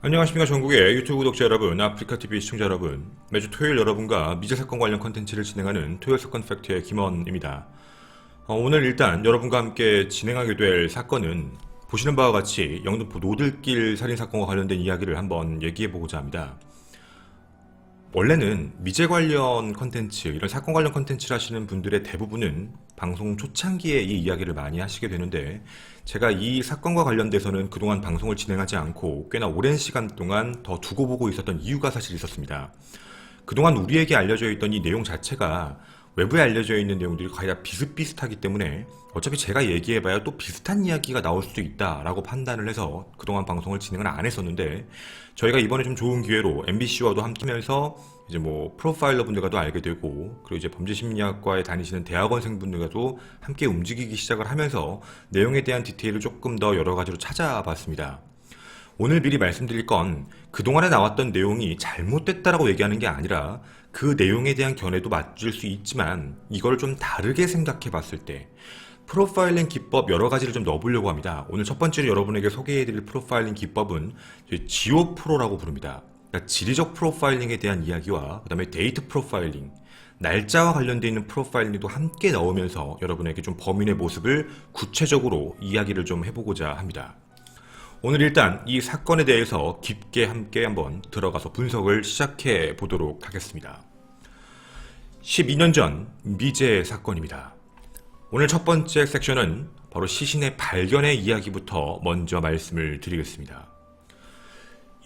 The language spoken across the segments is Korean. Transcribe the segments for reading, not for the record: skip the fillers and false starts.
안녕하십니까. 전국의 유튜브 구독자 여러분, 아프리카TV 시청자 여러분, 매주 토요일 여러분과 미제사건 관련 컨텐츠를 진행하는 토요일사건 팩트의 김원입니다. 오늘 일단 여러분과 함께 진행하게 될 사건은 보시는 바와 같이 영등포 노들길 살인사건과 관련된 이야기를 한번 얘기해보고자 합니다. 원래는 미제 관련 컨텐츠, 이런 사건 관련 컨텐츠를 하시는 분들의 대부분은 방송 초창기에 이 이야기를 많이 하시게 되는데, 제가 이 사건과 관련돼서는 그동안 방송을 진행하지 않고 꽤나 오랜 시간 동안 더 두고 보고 있었던 이유가 사실 있었습니다. 그동안 우리에게 알려져 있던 이 내용 자체가 외부에 알려져 있는 내용들이 거의 다 비슷비슷하기 때문에 어차피 제가 얘기해봐야 또 비슷한 이야기가 나올 수도 있다라고 판단을 해서 그동안 방송을 진행을 안 했었는데, 저희가 이번에 좀 좋은 기회로 MBC와도 함께하면서 이제 뭐 프로파일러 분들과도 알게 되고, 그리고 이제 범죄심리학과에 다니시는 대학원생 분들과도 함께 움직이기 시작을 하면서 내용에 대한 디테일을 조금 더 여러 가지로 찾아봤습니다. 오늘 미리 말씀드릴 건 그동안에 나왔던 내용이 잘못됐다라고 얘기하는 게 아니라 그 내용에 대한 견해도 맞을 수 있지만 이걸 좀 다르게 생각해 봤을 때 프로파일링 기법 여러 가지를 좀 넣어보려고 합니다. 오늘 첫 번째로 여러분에게 소개해드릴 프로파일링 기법은 지오 프로라고 부릅니다. 그러니까 지리적 프로파일링에 대한 이야기와 그 다음에 데이트 프로파일링, 날짜와 관련되어 있는 프로파일링도 함께 넣으면서 여러분에게 좀 범인의 모습을 구체적으로 이야기를 좀 해보고자 합니다. 오늘 일단 이 사건에 대해서 깊게 함께 한번 들어가서 분석을 시작해 보도록 하겠습니다. 12년 전 미제 사건입니다. 오늘 첫 번째 섹션은 바로 시신의 발견의 이야기부터 먼저 말씀을 드리겠습니다.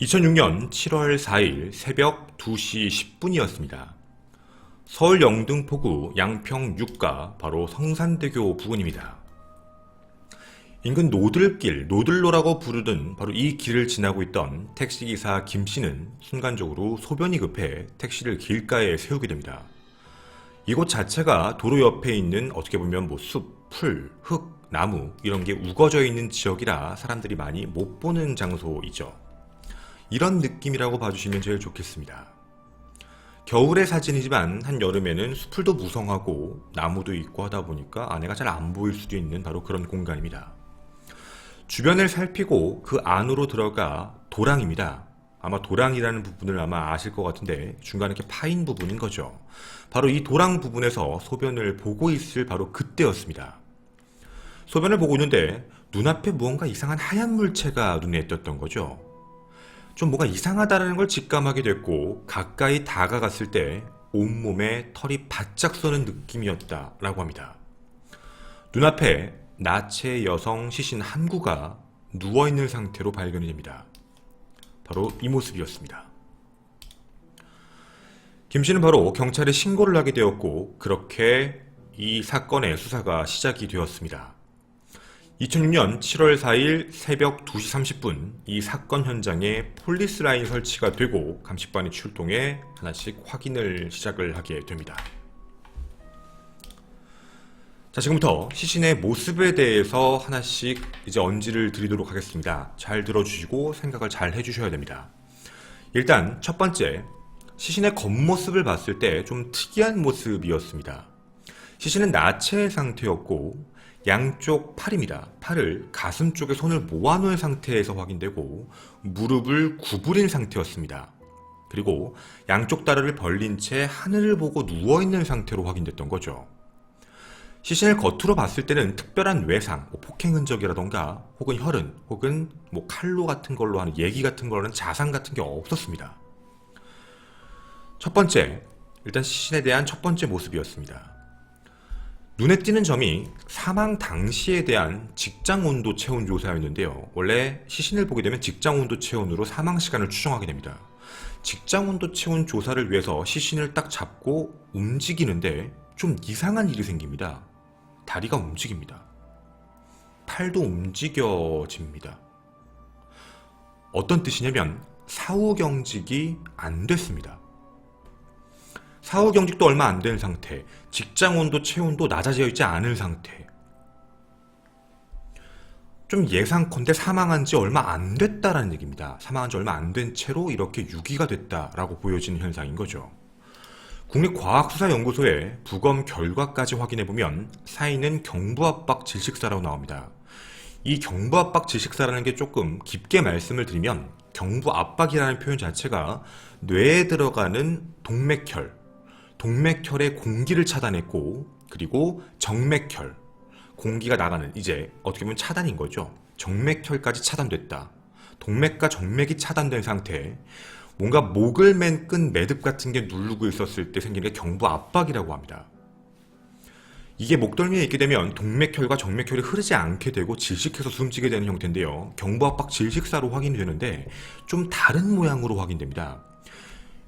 2006년 7월 4일 새벽 2시 10분이었습니다. 서울 영등포구 양평 6가 바로 성산대교 부근입니다. 인근 노들길, 노들로라고 부르던 바로 이 길을 지나고 있던 택시기사 김씨는 순간적으로 소변이 급해 택시를 길가에 세우게 됩니다. 이곳 자체가 도로 옆에 있는 어떻게 보면 뭐 숲, 풀, 흙, 나무 이런 게 우거져 있는 지역이라 사람들이 많이 못 보는 장소이죠. 이런 느낌이라고 봐주시면 제일 좋겠습니다. 겨울의 사진이지만 한여름에는 숲풀도 무성하고 나무도 있고 하다 보니까 안에가 잘 안 보일 수도 있는 바로 그런 공간입니다. 주변을 살피고 그 안으로 들어가 도랑입니다. 아마 도랑이라는 부분을 아마 아실 것 같은데 중간에 이렇게 파인 부분인 거죠. 바로 이 도랑 부분에서 소변을 보고 있을 바로 그때였습니다. 소변을 보고 있는데 눈앞에 무언가 이상한 하얀 물체가 눈에 띄었던 거죠. 좀 뭔가 이상하다는 걸 직감하게 됐고 가까이 다가갔을 때 온몸에 털이 바짝 서는 느낌이었다라고 합니다. 눈앞에 나체 여성 시신 한 구가 누워있는 상태로 발견이 됩니다. 바로 이 모습이었습니다. 김 씨는 바로 경찰에 신고를 하게 되었고 그렇게 이 사건의 수사가 시작이 되었습니다. 2006년 7월 4일 새벽 2시 30분 이 사건 현장에 폴리스 라인 설치가 되고 감식반이 출동해 하나씩 확인을 시작을 하게 됩니다. 자, 지금부터 시신의 모습에 대해서 하나씩 이제 언지를 드리도록 하겠습니다. 잘 들어주시고 생각을 잘 해주셔야 됩니다. 일단 첫 번째, 시신의 겉모습을 봤을 때 좀 특이한 모습이었습니다. 시신은 나체 상태였고 양쪽 팔입니다. 팔을 가슴 쪽에 손을 모아놓은 상태에서 확인되고 무릎을 구부린 상태였습니다. 그리고 양쪽 다리를 벌린 채 하늘을 보고 누워있는 상태로 확인됐던 거죠. 시신을 겉으로 봤을 때는 특별한 외상, 뭐 폭행 흔적이라던가 혹은 혈흔 혹은 뭐 칼로 같은 걸로 하는 얘기 같은 거는 자상 같은 게 없었습니다. 첫 번째, 일단 시신에 대한 첫 번째 모습이었습니다. 눈에 띄는 점이 사망 당시에 대한 직장 온도 체온 조사였는데요. 원래 시신을 보게 되면 직장 온도 체온으로 사망 시간을 추정하게 됩니다. 직장 온도 체온 조사를 위해서 시신을 딱 잡고 움직이는데 좀 이상한 일이 생깁니다. 다리가 움직입니다. 팔도 움직여집니다. 어떤 뜻이냐면 사후경직이 안 됐습니다. 사후경직도 얼마 안 된 상태, 직장온도 체온도 낮아져 있지 않은 상태. 좀 예상컨대 사망한 지 얼마 안 됐다라는 얘기입니다. 사망한 지 얼마 안 된 채로 이렇게 유기가 됐다라고 보여지는 현상인 거죠. 국립과학수사연구소의 부검 결과까지 확인해보면 사인은 경부압박 질식사라고 나옵니다. 이 경부압박 질식사라는 게 조금 깊게 말씀을 드리면 경부 압박이라는 표현 자체가 뇌에 들어가는 동맥혈의 공기를 차단했고, 그리고 정맥혈, 공기가 나가는, 이제 어떻게 보면 차단인 거죠. 정맥혈까지 차단됐다. 동맥과 정맥이 차단된 상태, 뭔가 목을 맨 끈 매듭 같은 게 누르고 있었을 때 생기는 게 경부 압박이라고 합니다. 이게 목덜미에 있게 되면 동맥혈과 정맥혈이 흐르지 않게 되고 질식해서 숨지게 되는 형태인데요. 경부 압박 질식사로 확인이 되는데 좀 다른 모양으로 확인됩니다.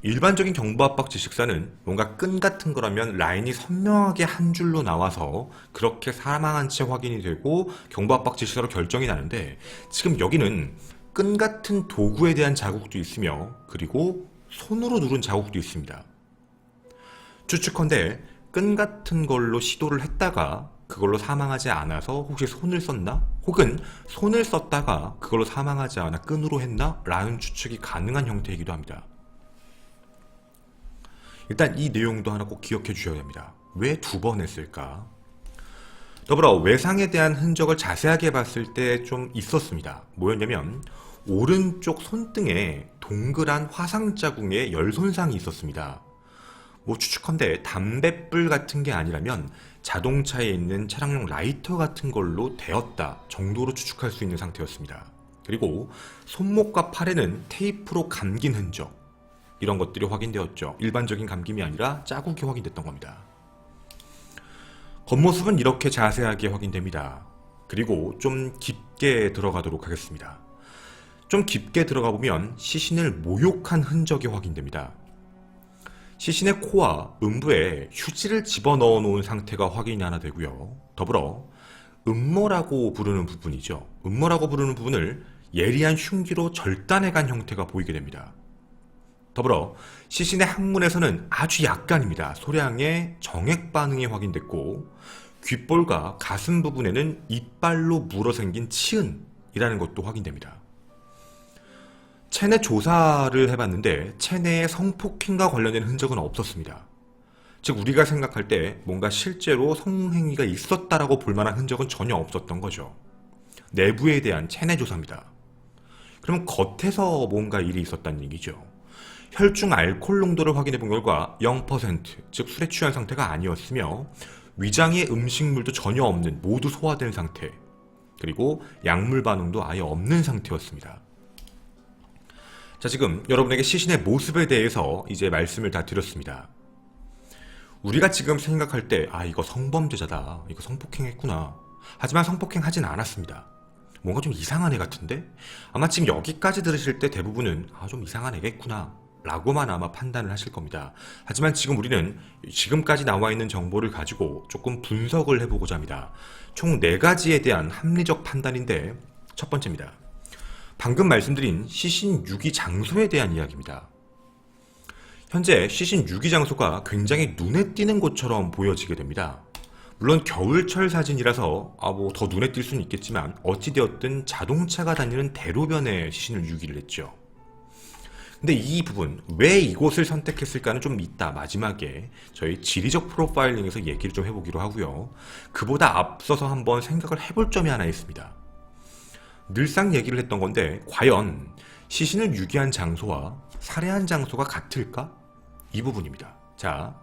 일반적인 경부 압박 질식사는 뭔가 끈 같은 거라면 라인이 선명하게 한 줄로 나와서 그렇게 사망한 채 확인이 되고 경부 압박 질식사로 결정이 나는데, 지금 여기는 끈 같은 도구에 대한 자국도 있으며, 그리고 손으로 누른 자국도 있습니다. 추측컨대 끈 같은 걸로 시도를 했다가 그걸로 사망하지 않아서 혹시 손을 썼나? 혹은 손을 썼다가 그걸로 사망하지 않아 끈으로 했나? 라는 추측이 가능한 형태이기도 합니다. 일단 이 내용도 하나 꼭 기억해 주셔야 됩니다. 왜 2번 했을까? 더불어 외상에 대한 흔적을 자세하게 봤을 때 좀 있었습니다. 뭐였냐면 오른쪽 손등에 동그란 화상 자국에 열 손상이 있었습니다. 뭐 추측컨대 담뱃불 같은 게 아니라면 자동차에 있는 차량용 라이터 같은 걸로 데었다 정도로 추측할 수 있는 상태였습니다. 그리고 손목과 팔에는 테이프로 감긴 흔적, 이런 것들이 확인되었죠. 일반적인 감김이 아니라 자국이 확인됐던 겁니다. 겉모습은 이렇게 자세하게 확인됩니다. 그리고 좀 깊게 들어가도록 하겠습니다. 좀 깊게 들어가 보면 시신을 모욕한 흔적이 확인됩니다. 시신의 코와 음부에 휴지를 집어넣어 놓은 상태가 확인이 하나 되고요. 더불어 음모라고 부르는 부분이죠. 음모라고 부르는 부분을 예리한 흉기로 절단해간 형태가 보이게 됩니다. 더불어 시신의 항문에서는 아주 약간입니다. 소량의 정액 반응이 확인됐고, 귓볼과 가슴 부분에는 이빨로 물어 생긴 치은이라는 것도 확인됩니다. 체내 조사를 해봤는데 체내에 성폭행과 관련된 흔적은 없었습니다. 즉 우리가 생각할 때 뭔가 실제로 성행위가 있었다라고 볼 만한 흔적은 전혀 없었던 거죠. 내부에 대한 체내 조사입니다. 그러면 겉에서 뭔가 일이 있었다는 얘기죠. 혈중 알코올 농도를 확인해 본 결과 0%, 즉 술에 취한 상태가 아니었으며, 위장에 음식물도 전혀 없는, 모두 소화된 상태, 그리고 약물 반응도 아예 없는 상태였습니다. 자, 지금 여러분에게 시신의 모습에 대해서 이제 말씀을 다 드렸습니다. 우리가 지금 생각할 때 이거 성범죄자다, 이거 성폭행했구나. 하지만 성폭행하진 않았습니다. 뭔가 좀 이상한 애 같은데? 아마 지금 여기까지 들으실 때 대부분은 좀 이상한 애겠구나 라고만 아마 판단을 하실 겁니다. 하지만 지금 우리는 지금까지 나와 있는 정보를 가지고 조금 분석을 해보고자 합니다. 총 4가지에 대한 합리적 판단인데, 첫 번째입니다. 방금 말씀드린 시신 유기 장소에 대한 이야기입니다. 현재 시신 유기 장소가 굉장히 눈에 띄는 곳처럼 보여지게 됩니다. 물론 겨울철 사진이라서 더 눈에 띌 수는 있겠지만 어찌되었든 자동차가 다니는 대로변에 시신을 유기를 했죠. 근데 이 부분, 왜 이곳을 선택했을까는 좀 이따 마지막에 저희 지리적 프로파일링에서 얘기를 좀 해보기로 하고요. 그보다 앞서서 한번 생각을 해볼 점이 하나 있습니다. 늘상 얘기를 했던 건데, 과연 시신을 유기한 장소와 살해한 장소가 같을까? 이 부분입니다. 자,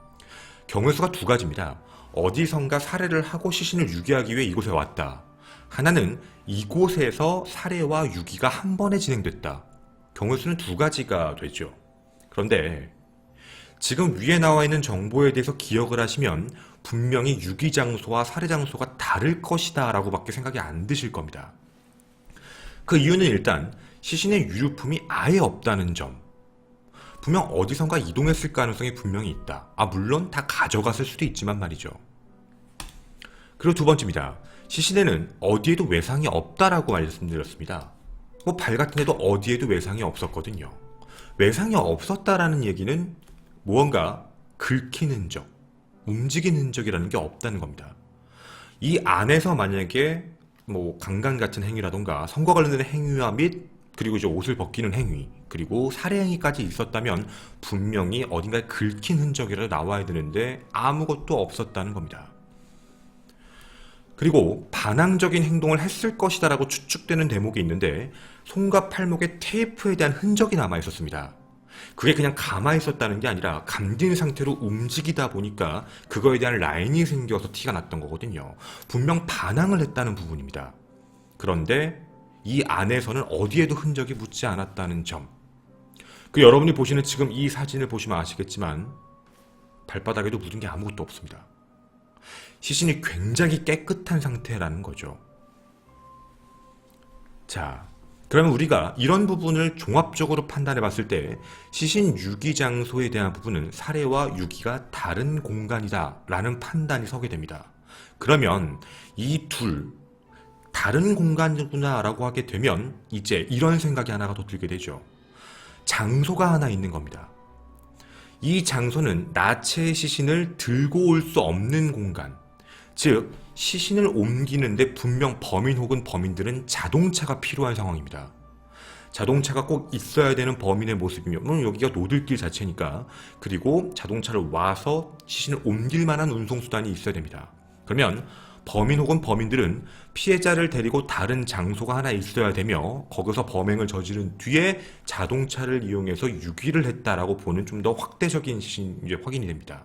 경우의 수가 2가지입니다. 어디선가 살해를 하고 시신을 유기하기 위해 이곳에 왔다. 하나는 이곳에서 살해와 유기가 한 번에 진행됐다. 경우의 수는 2가지가 되죠. 그런데 지금 위에 나와 있는 정보에 대해서 기억을 하시면 분명히 유기 장소와 살해 장소가 다를 것이다 라고 밖에 생각이 안 드실 겁니다. 그 이유는 일단 시신의 유류품이 아예 없다는 점. 분명 어디선가 이동했을 가능성이 분명히 있다. 물론 다 가져갔을 수도 있지만 말이죠. 그리고 2번째입니다. 시신에는 어디에도 외상이 없다라고 말씀드렸습니다. 발 같은 데도 어디에도 외상이 없었거든요. 외상이 없었다라는 얘기는 무언가 긁힌 흔적, 움직인 흔적이라는 게 없다는 겁니다. 이 안에서 만약에 강간 같은 행위라던가 성과 관련된 행위와 및 그리고 이제 옷을 벗기는 행위, 그리고 살해 행위까지 있었다면 분명히 어딘가에 긁힌 흔적이라도 나와야 되는데 아무것도 없었다는 겁니다. 그리고 반항적인 행동을 했을 것이다 라고 추측되는 대목이 있는데 손과 팔목에 테이프에 대한 흔적이 남아 있었습니다. 그게 그냥 가만히 있었다는 게 아니라 감긴 상태로 움직이다 보니까 그거에 대한 라인이 생겨서 티가 났던 거거든요. 분명 반항을 했다는 부분입니다. 그런데 이 안에서는 어디에도 흔적이 묻지 않았다는 점. 여러분이 보시는 지금 이 사진을 보시면 아시겠지만 발바닥에도 묻은 게 아무것도 없습니다. 시신이 굉장히 깨끗한 상태라는 거죠. 자, 그러면 우리가 이런 부분을 종합적으로 판단해 봤을 때 시신 유기 장소에 대한 부분은 살해와 유기가 다른 공간이다 라는 판단이 서게 됩니다. 그러면 이 둘 다른 공간이구나 라고 하게 되면 이제 이런 생각이 하나가 더 들게 되죠. 장소가 하나 있는 겁니다. 이 장소는 나체의 시신을 들고 올 수 없는 공간, 즉 시신을 옮기는데 분명 범인 혹은 범인들은 자동차가 필요한 상황입니다. 자동차가 꼭 있어야 되는 범인의 모습이면 여기가 노들길 자체니까, 그리고 자동차를 와서 시신을 옮길 만한 운송수단이 있어야 됩니다. 그러면 범인 혹은 범인들은 피해자를 데리고 다른 장소가 하나 있어야 되며 거기서 범행을 저지른 뒤에 자동차를 이용해서 유기를 했다라고 보는 좀 더 확대적인 시신이 확인이 됩니다.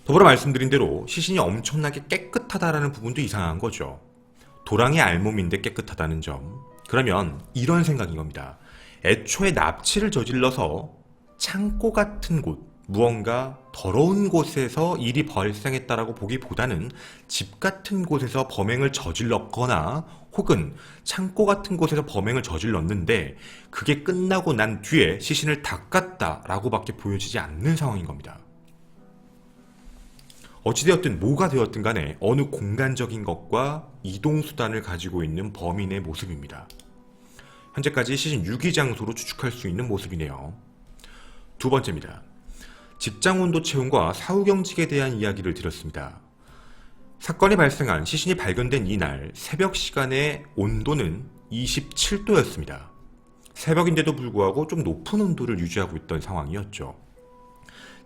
더불어 말씀드린 대로 시신이 엄청나게 깨끗하다라는 부분도 이상한 거죠. 도랑의 알몸인데 깨끗하다는 점. 그러면 이런 생각인 겁니다. 애초에 납치를 저질러서 창고 같은 곳, 무언가 더러운 곳에서 일이 발생했다라고 보기보다는 집 같은 곳에서 범행을 저질렀거나 혹은 창고 같은 곳에서 범행을 저질렀는데 그게 끝나고 난 뒤에 시신을 닦았다라고 밖에 보여지지 않는 상황인 겁니다. 어찌되었든 뭐가 되었든 간에 어느 공간적인 것과 이동수단을 가지고 있는 범인의 모습입니다. 현재까지 시신 유기 장소로 추측할 수 있는 모습이네요. 두 번째입니다. 직장 온도 체온과 사후경직에 대한 이야기를 드렸습니다. 사건이 발생한 시신이 발견된 이날 새벽 시간의 온도는 27도였습니다. 새벽인데도 불구하고 좀 높은 온도를 유지하고 있던 상황이었죠.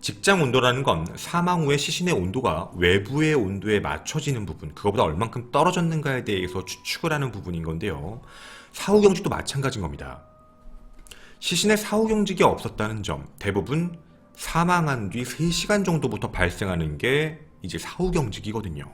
직장 온도라는 건 사망 후에 시신의 온도가 외부의 온도에 맞춰지는 부분, 그거보다 얼만큼 떨어졌는가에 대해서 추측을 하는 부분인 건데요. 사후경직도 마찬가지인 겁니다. 시신의 사후경직이 없었다는 점, 대부분 사망한 뒤 3시간 정도부터 발생하는 게 이제 사후경직이거든요.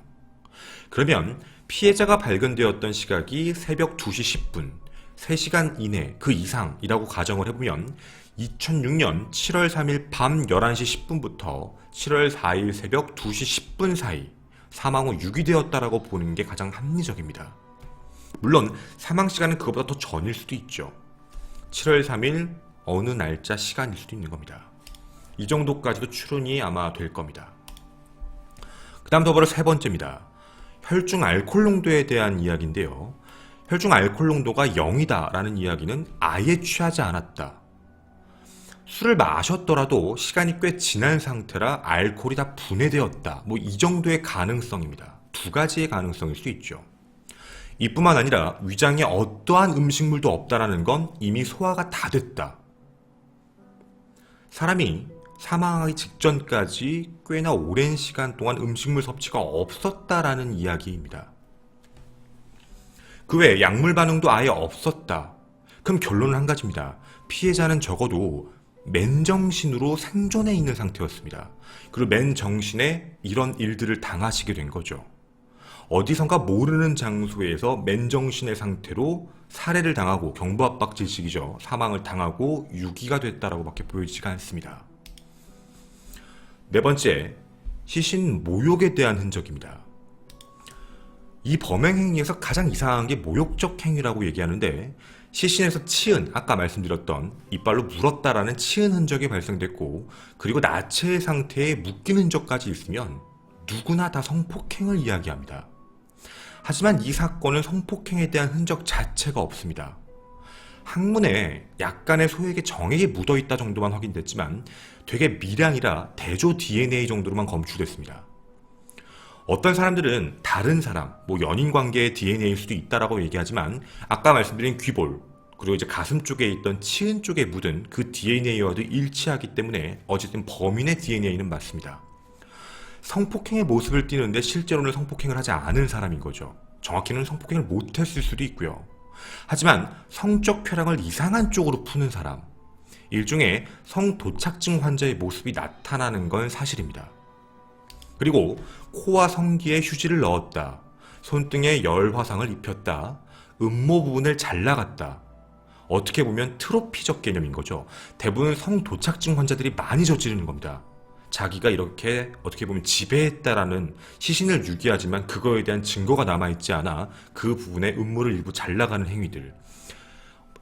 그러면 피해자가 발견되었던 시각이 새벽 2시 10분, 3시간 이내 그 이상이라고 가정을 해보면 2006년 7월 3일 밤 11시 10분부터 7월 4일 새벽 2시 10분 사이 사망 후 유기되었다라고 보는 게 가장 합리적입니다. 물론 사망 시간은 그것보다 더 전일 수도 있죠. 7월 3일 어느 날짜 시간일 수도 있는 겁니다. 이 정도까지도 추론이 아마 될 겁니다. 그 다음 더불어 세 번째입니다. 혈중 알코올 농도에 대한 이야기인데요. 혈중 알코올 농도가 0이다 라는 이야기는 아예 취하지 않았다. 술을 마셨더라도 시간이 꽤 지난 상태라 알코올이 다 분해되었다. 이 정도의 가능성입니다. 두 가지의 가능성일 수 있죠. 이뿐만 아니라 위장에 어떠한 음식물도 없다라는 건 이미 소화가 다 됐다. 사람이 사망하기 직전까지 꽤나 오랜 시간 동안 음식물 섭취가 없었다라는 이야기입니다. 그 외에 약물 반응도 아예 없었다. 그럼 결론은 한 가지입니다. 피해자는 적어도 맨정신으로 생존해 있는 상태였습니다. 그리고 맨정신에 이런 일들을 당하시게 된 거죠. 어디선가 모르는 장소에서 맨정신의 상태로 살해를 당하고 경부압박 질식이죠. 사망을 당하고 유기가 됐다라고 밖에 보여지지가 않습니다. 네 번째, 시신 모욕에 대한 흔적입니다. 이 범행 행위에서 가장 이상한 게 모욕적 행위라고 얘기하는데 시신에서 치은, 아까 말씀드렸던 이빨로 물었다라는 치은 흔적이 발생됐고 그리고 나체의 상태에 묶인 흔적까지 있으면 누구나 다 성폭행을 이야기합니다. 하지만 이 사건은 성폭행에 대한 흔적 자체가 없습니다. 항문에 약간의 소액의 정액이 묻어있다 정도만 확인됐지만 되게 미량이라 대조 DNA 정도로만 검출됐습니다. 어떤 사람들은 다른 사람, 연인 관계의 DNA일 수도 있다라고 얘기하지만 아까 말씀드린 귀볼, 그리고 이제 가슴 쪽에 있던 치은 쪽에 묻은 그 DNA와도 일치하기 때문에 어쨌든 범인의 DNA는 맞습니다. 성폭행의 모습을 띠는데 실제로는 성폭행을 하지 않은 사람인 거죠. 정확히는 성폭행을 못했을 수도 있고요. 하지만 성적 쾌락을 이상한 쪽으로 푸는 사람, 일종의 성도착증 환자의 모습이 나타나는 건 사실입니다. 그리고 코와 성기에 휴지를 넣었다, 손등에 열 화상을 입혔다, 음모 부분을 잘라갔다. 어떻게 보면 트로피적 개념인 거죠. 대부분 성도착증 환자들이 많이 저지르는 겁니다. 자기가 이렇게 어떻게 보면 지배했다라는 시신을 유기하지만 그거에 대한 증거가 남아있지 않아 그 부분에 음모를 일부 잘라가는 행위들.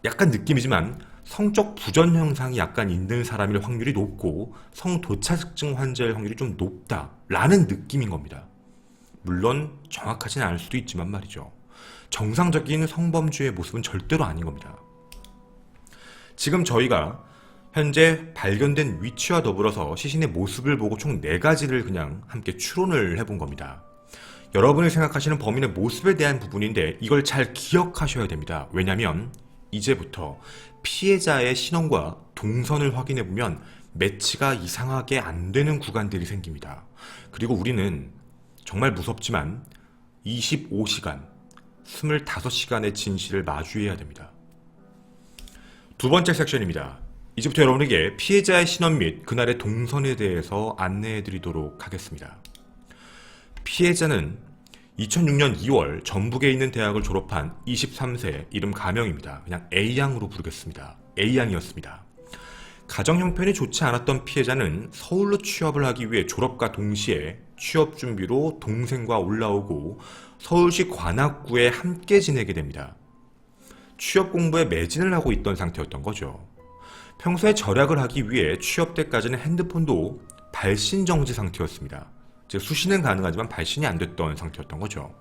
약간 느낌이지만 성적 부전 현상이 약간 있는 사람일 확률이 높고 성도착증 환자일 확률이 좀 높다라는 느낌인 겁니다. 물론 정확하진 않을 수도 있지만 말이죠. 정상적인 성범죄의 모습은 절대로 아닌 겁니다. 지금 저희가 현재 발견된 위치와 더불어서 시신의 모습을 보고 총 4가지를 그냥 함께 추론을 해본 겁니다. 여러분이 생각하시는 범인의 모습에 대한 부분인데 이걸 잘 기억하셔야 됩니다. 왜냐하면 이제부터 피해자의 신원과 동선을 확인해보면 매치가 이상하게 안 되는 구간들이 생깁니다. 그리고 우리는 정말 무섭지만 25시간, 25시간의 진실을 마주해야 됩니다. 두 번째 섹션입니다. 이제부터 여러분에게 피해자의 신원 및 그날의 동선에 대해서 안내해드리도록 하겠습니다. 피해자는 2006년 2월 전북에 있는 대학을 졸업한 23세, 이름 가명입니다. 그냥 A양으로 부르겠습니다. A양이었습니다. 가정 형편이 좋지 않았던 피해자는 서울로 취업을 하기 위해 졸업과 동시에 취업 준비로 동생과 올라오고 서울시 관악구에 함께 지내게 됩니다. 취업 공부에 매진을 하고 있던 상태였던 거죠. 평소에 절약을 하기 위해 취업 때까지는 핸드폰도 발신 정지 상태였습니다. 즉 수신은 가능하지만 발신이 안 됐던 상태였던 거죠.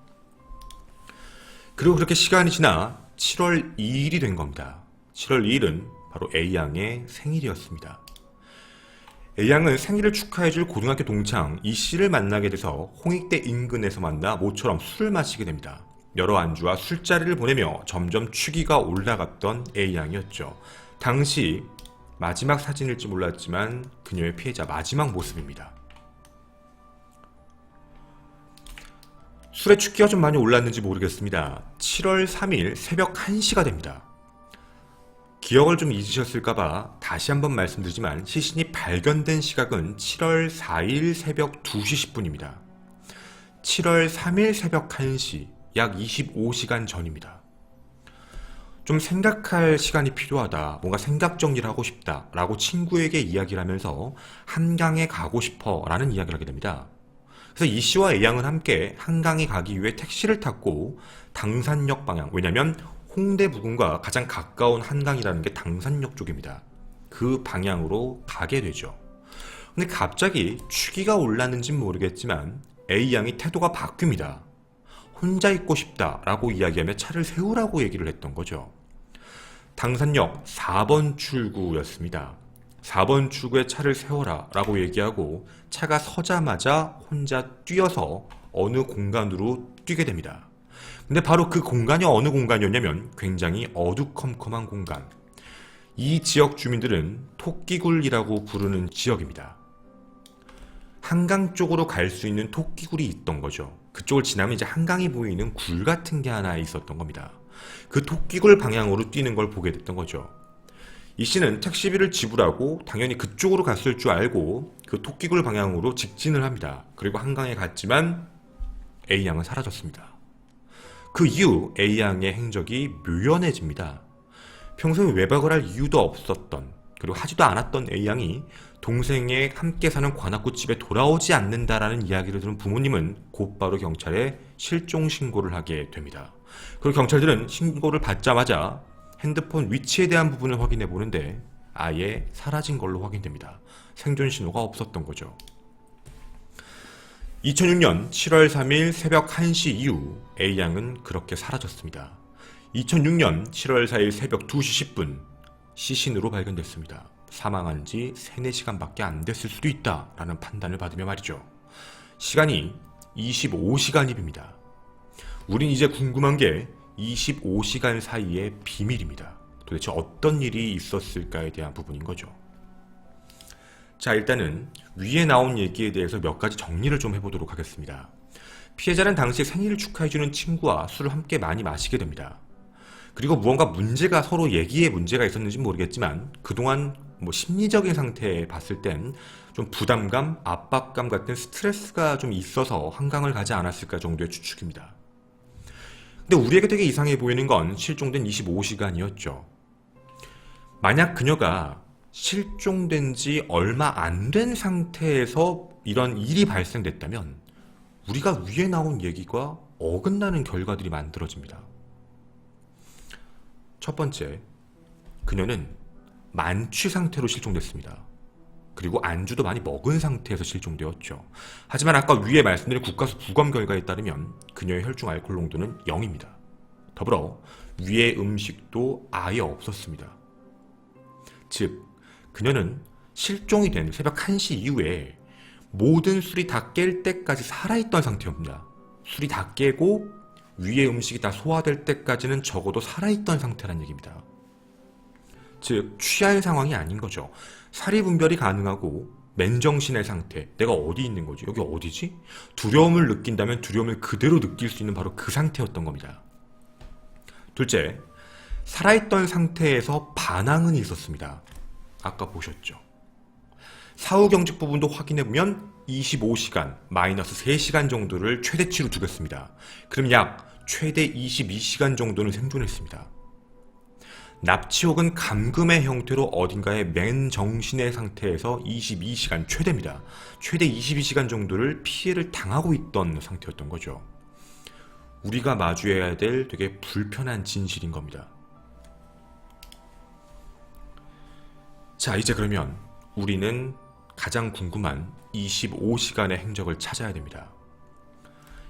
그리고 그렇게 시간이 지나 7월 2일이 된 겁니다. 7월 2일은 바로 A양의 생일이었습니다. A양은 생일을 축하해줄 고등학교 동창 E씨를 만나게 돼서 홍익대 인근에서 만나 모처럼 술을 마시게 됩니다. 여러 안주와 술자리를 보내며 점점 취기가 올라갔던 A양이었죠. 당시 마지막 사진일지 몰랐지만 그녀의 피해자 마지막 모습입니다. 술의 취기가 좀 많이 올랐는지 모르겠습니다. 7월 3일 새벽 1시가 됩니다. 기억을 좀 잊으셨을까봐 다시 한번 말씀드리지만 시신이 발견된 시각은 7월 4일 새벽 2시 10분입니다. 7월 3일 새벽 1시, 약 25시간 전입니다. 좀 생각할 시간이 필요하다, 뭔가 생각 정리를 하고 싶다 라고 친구에게 이야기를 하면서 한강에 가고 싶어 라는 이야기를 하게 됩니다. 그래서 E씨와 A양은 함께 한강에 가기 위해 택시를 탔고 당산역 방향, 왜냐면 홍대 부근과 가장 가까운 한강이라는 게 당산역 쪽입니다. 그 방향으로 가게 되죠. 근데 갑자기 취기가 올랐는지는 모르겠지만 A양이 태도가 바뀝니다. 혼자 있고 싶다 라고 이야기하며 차를 세우라고 얘기를 했던 거죠. 당산역 4번 출구였습니다. 4번 출구에 차를 세워라 라고 얘기하고 차가 서자마자 혼자 뛰어서 어느 공간으로 뛰게 됩니다. 근데 바로 그 공간이 어느 공간이었냐면 굉장히 어두컴컴한 공간. 이 지역 주민들은 토끼굴이라고 부르는 지역입니다. 한강 쪽으로 갈 수 있는 토끼굴이 있던 거죠. 그쪽을 지나면 이제 한강이 보이는 굴 같은 게 하나 있었던 겁니다. 그 토끼굴 방향으로 뛰는 걸 보게 됐던 거죠. 이 씨는 택시비를 지불하고 당연히 그쪽으로 갔을 줄 알고 그 토끼굴 방향으로 직진을 합니다. 그리고 한강에 갔지만 A양은 사라졌습니다. 그 이후 A양의 행적이 묘연해집니다. 평소에 외박을 할 이유도 없었던, 그리고 하지도 않았던 A양이 동생의 함께 사는 관악구 집에 돌아오지 않는다라는 이야기를 들은 부모님은 곧바로 경찰에 실종 신고를 하게 됩니다. 그리고 경찰들은 신고를 받자마자 핸드폰 위치에 대한 부분을 확인해 보는데 아예 사라진 걸로 확인됩니다. 생존 신호가 없었던 거죠. 2006년 7월 3일 새벽 1시 이후 A양은 그렇게 사라졌습니다. 2006년 7월 4일 새벽 2시 10분 시신으로 발견됐습니다. 사망한 지 3, 4시간밖에 안 됐을 수도 있다라는 판단을 받으며 말이죠. 시간이 25시간입니다. 우린 이제 궁금한 게 25시간 사이의 비밀입니다. 도대체 어떤 일이 있었을까에 대한 부분인 거죠. 자, 일단은 위에 나온 얘기에 대해서 몇 가지 정리를 좀 해보도록 하겠습니다. 피해자는 당시 생일을 축하해주는 친구와 술을 함께 많이 마시게 됩니다. 그리고 무언가 문제가 서로 얘기에 문제가 있었는지 모르겠지만 그동안 심리적인 상태에 봤을 땐 좀 부담감, 압박감 같은 스트레스가 좀 있어서 한강을 가지 않았을까 정도의 추측입니다. 근데 우리에게 되게 이상해 보이는 건 실종된 25시간이었죠. 만약 그녀가 실종된 지 얼마 안 된 상태에서 이런 일이 발생됐다면 우리가 위에 나온 얘기가 어긋나는 결과들이 만들어집니다. 첫 번째, 그녀는 만취 상태로 실종됐습니다. 그리고 안주도 많이 먹은 상태에서 실종되었죠. 하지만 아까 위에 말씀드린 국가수 부검 결과에 따르면 그녀의 혈중 알코올 농도는 0입니다. 더불어 위의 음식도 아예 없었습니다. 즉, 그녀는 실종이 된 새벽 1시 이후에 모든 술이 다 깰 때까지 살아있던 상태입니다. 술이 다 깨고 위의 음식이 다 소화될 때까지는 적어도 살아있던 상태란 얘기입니다. 즉, 취한 상황이 아닌 거죠. 사리 분별이 가능하고 맨정신의 상태, 내가 어디 있는 거지? 여기 어디지? 두려움을 느낀다면 두려움을 그대로 느낄 수 있는 바로 그 상태였던 겁니다. 둘째, 살아있던 상태에서 반항은 있었습니다. 아까 보셨죠? 사후 경직 부분도 확인해보면 25시간, 마이너스 3시간 정도를 최대치로 두겠습니다. 그럼 약 최대 22시간 정도는 생존했습니다. 납치 혹은 감금의 형태로 어딘가에 맨정신의 상태에서 22시간 최대입니다. 최대 22시간 정도를 피해를 당하고 있던 상태였던 거죠. 우리가 마주해야 될 되게 불편한 진실인 겁니다. 자, 이제 그러면 우리는 가장 궁금한 25시간의 행적을 찾아야 됩니다.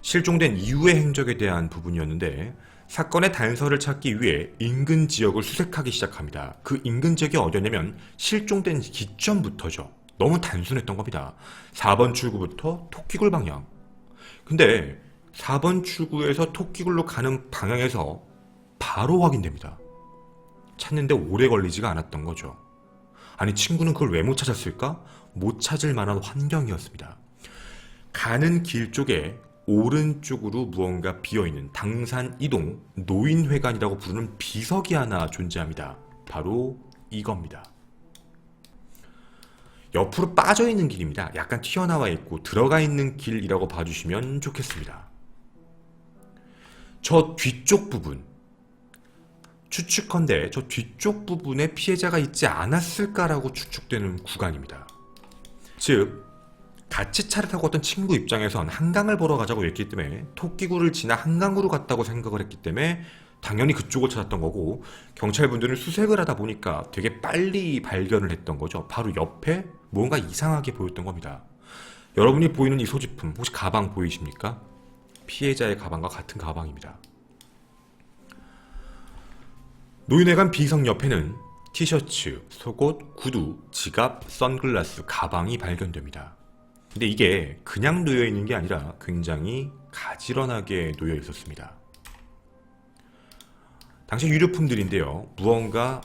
실종된 이후의 행적에 대한 부분이었는데 사건의 단서를 찾기 위해 인근 지역을 수색하기 시작합니다. 그 인근 지역이 어디였냐면 실종된 기점부터죠. 너무 단순했던 겁니다. 4번 출구부터 토끼굴 방향. 근데 4번 출구에서 토끼굴로 가는 방향에서 바로 확인됩니다. 찾는데 오래 걸리지가 않았던 거죠. 아니, 친구는 그걸 왜 못 찾았을까? 못 찾을 만한 환경이었습니다. 가는 길 쪽에 오른쪽으로 무언가 비어있는 당산 이동 노인회관이라고 부르는 비석이 하나 존재합니다. 바로 이겁니다. 옆으로 빠져있는 길입니다. 약간 튀어나와 있고 들어가 있는 길이라고 봐주시면 좋겠습니다. 저 뒤쪽 부분, 추측컨대 저 뒤쪽 부분에 피해자가 있지 않았을까라고 추측되는 구간입니다. 즉, 같이 차를 타고 왔던 친구 입장에선 한강을 보러 가자고 했기 때문에 토끼굴을 지나 한강으로 갔다고 생각을 했기 때문에 당연히 그쪽을 찾았던 거고, 경찰분들은 수색을 하다 보니까 되게 빨리 발견을 했던 거죠. 바로 옆에 뭔가 이상하게 보였던 겁니다. 여러분이 보이는 이 소지품, 혹시 가방 보이십니까? 피해자의 가방과 같은 가방입니다. 노인회관 비석 옆에는 티셔츠, 속옷, 구두, 지갑, 선글라스, 가방이 발견됩니다. 근데 이게 그냥 놓여 있는 게 아니라 굉장히 가지런하게 놓여 있었습니다. 당시 유류품들인데요, 무언가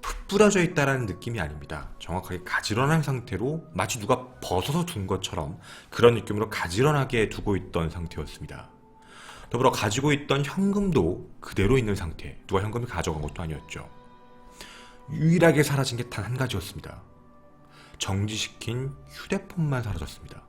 흩뿌려져 있다라는 느낌이 아닙니다. 정확하게 가지런한 상태로 마치 누가 벗어서 둔 것처럼 그런 느낌으로 가지런하게 두고 있던 상태였습니다. 더불어 가지고 있던 현금도 그대로 있는 상태, 누가 현금을 가져간 것도 아니었죠. 유일하게 사라진 게 단 한 가지였습니다. 정지시킨 휴대폰만 사라졌습니다.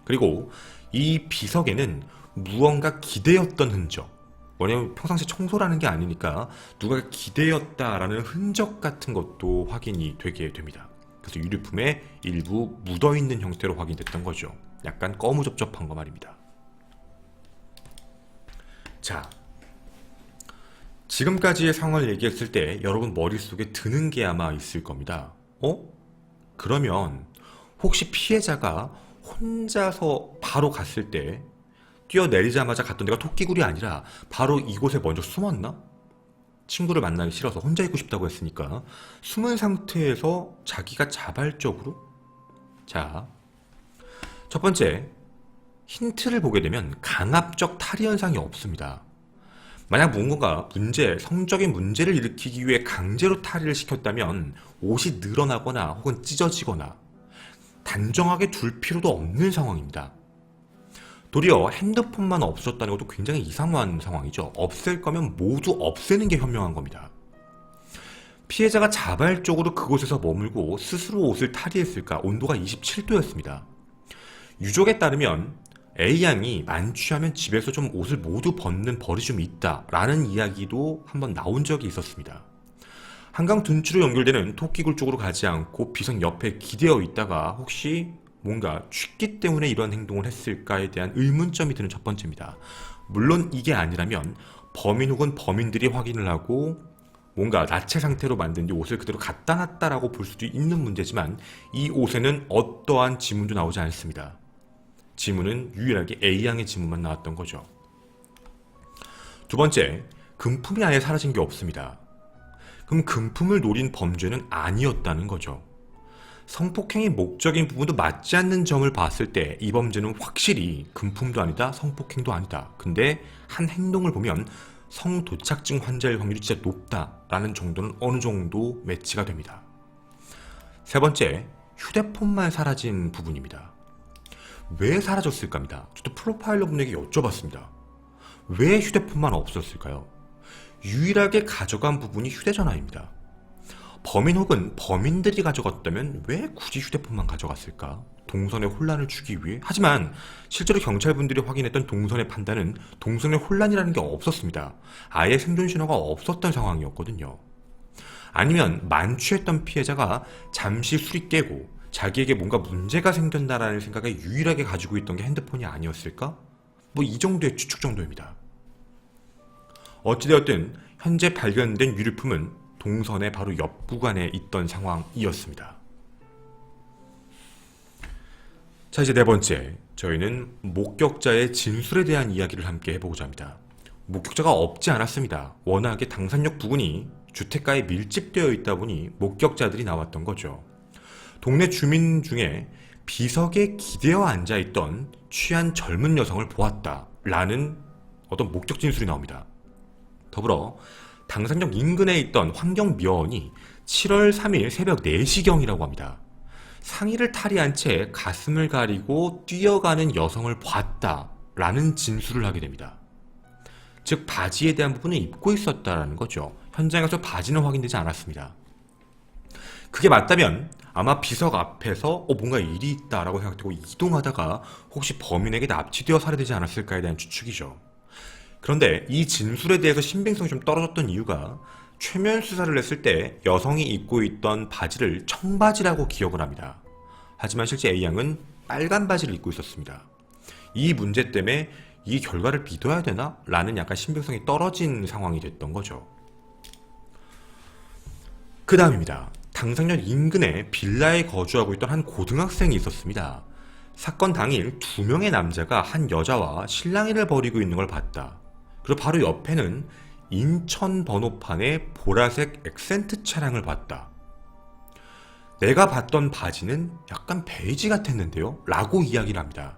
그리고 이 비석에는 무언가 기대었던 흔적, 왜냐면 평상시 청소라는 게 아니니까 누가 기대었다라는 흔적 같은 것도 확인이 되게 됩니다. 그래서 유류품에 일부 묻어있는 형태로 확인됐던 거죠. 약간 꺼무접접한 거 말입니다. 자, 지금까지의 상황을 얘기했을 때 여러분 머릿속에 드는 게 아마 있을 겁니다. 그러면 혹시 피해자가 혼자서 바로 갔을 때 뛰어내리자마자 갔던 데가 토끼굴이 아니라 바로 이곳에 먼저 숨었나? 친구를 만나기 싫어서 혼자 있고 싶다고 했으니까 숨은 상태에서 자기가 자발적으로? 자, 첫 번째, 힌트를 보게 되면 강압적 탈이 현상이 없습니다. 만약 무언가가 성적인 문제를 일으키기 위해 강제로 탈의를 시켰다면 옷이 늘어나거나 혹은 찢어지거나 단정하게 둘 필요도 없는 상황입니다. 도리어 핸드폰만 없어졌다는 것도 굉장히 이상한 상황이죠. 없앨 거면 모두 없애는 게 현명한 겁니다. 피해자가 자발적으로 그곳에서 머물고 스스로 옷을 탈의했을까? 온도가 27도였습니다. 유족에 따르면 A양이 만취하면 집에서 좀 옷을 모두 벗는 버릇이 좀 있다라는 이야기도 한번 나온 적이 있었습니다. 한강 둔치로 연결되는 토끼굴 쪽으로 가지 않고 비선 옆에 기대어 있다가 혹시 뭔가 취기 때문에 이런 행동을 했을까에 대한 의문점이 드는 첫 번째입니다. 물론 이게 아니라면 범인 혹은 범인들이 확인을 하고 뭔가 나체 상태로 만든 이 옷을 그대로 갖다 놨다라고 볼 수도 있는 문제지만 이 옷에는 어떠한 지문도 나오지 않습니다. 지문은 유일하게 A양의 지문만 나왔던 거죠. 두 번째, 금품이 아예 사라진 게 없습니다. 그럼 금품을 노린 범죄는 아니었다는 거죠. 성폭행의 목적인 부분도 맞지 않는 점을 봤을 때 이 범죄는 확실히 금품도 아니다, 성폭행도 아니다. 근데 한 행동을 보면 성도착증 환자일 확률이 진짜 높다라는 정도는 어느 정도 매치가 됩니다. 세 번째, 휴대폰만 사라진 부분입니다. 왜 사라졌을까입니다. 저도 프로파일러 분에게 여쭤봤습니다. 왜 휴대폰만 없었을까요? 유일하게 가져간 부분이 휴대전화입니다. 범인 혹은 범인들이 가져갔다면 왜 굳이 휴대폰만 가져갔을까? 동선에 혼란을 주기 위해? 하지만 실제로 경찰분들이 확인했던 동선의 판단은 동선에 혼란이라는 게 없었습니다. 아예 생존 신호가 없었던 상황이었거든요. 아니면 만취했던 피해자가 잠시 술이 깨고 자기에게 뭔가 문제가 생긴다라는 생각에 유일하게 가지고 있던 게 핸드폰이 아니었을까? 이 정도의 추측 정도입니다. 어찌되었든 현재 발견된 유류품은 동선의 바로 옆 구간에 있던 상황이었습니다. 자, 이제 네 번째, 저희는 목격자의 진술에 대한 이야기를 함께 해보고자 합니다. 목격자가 없지 않았습니다. 워낙에 당산역 부근이 주택가에 밀집되어 있다 보니 목격자들이 나왔던 거죠. 동네 주민 중에 비석에 기대어 앉아있던 취한 젊은 여성을 보았다라는 어떤 목격 진술이 나옵니다. 더불어 당산역 인근에 있던 환경미화원이 7월 3일 새벽 4시경이라고 합니다. 상의를 탈의한 채 가슴을 가리고 뛰어가는 여성을 봤다라는 진술을 하게 됩니다. 즉 바지에 대한 부분을 입고 있었다라는 거죠. 현장에서 바지는 확인되지 않았습니다. 그게 맞다면 아마 비석 앞에서 뭔가 일이 있다라고 생각되고 이동하다가 혹시 범인에게 납치되어 살해되지 않았을까에 대한 추측이죠. 그런데 이 진술에 대해서 신빙성이 좀 떨어졌던 이유가 최면 수사를 했을 때 여성이 입고 있던 바지를 청바지라고 기억을 합니다. 하지만 실제 A양은 빨간 바지를 입고 있었습니다. 이 문제 때문에 이 결과를 믿어야 되나? 라는 약간 신빙성이 떨어진 상황이 됐던 거죠. 그 다음입니다. 당산역 인근에 빌라에 거주하고 있던 한 고등학생이 있었습니다. 사건 당일 2명의 남자가 한 여자와 실랑이를 벌이고 있는 걸 봤다. 그리고 바로 옆에는 인천 번호판의 보라색 액센트 차량을 봤다. 내가 봤던 바지는 약간 베이지 같았는데요? 라고 이야기를 합니다.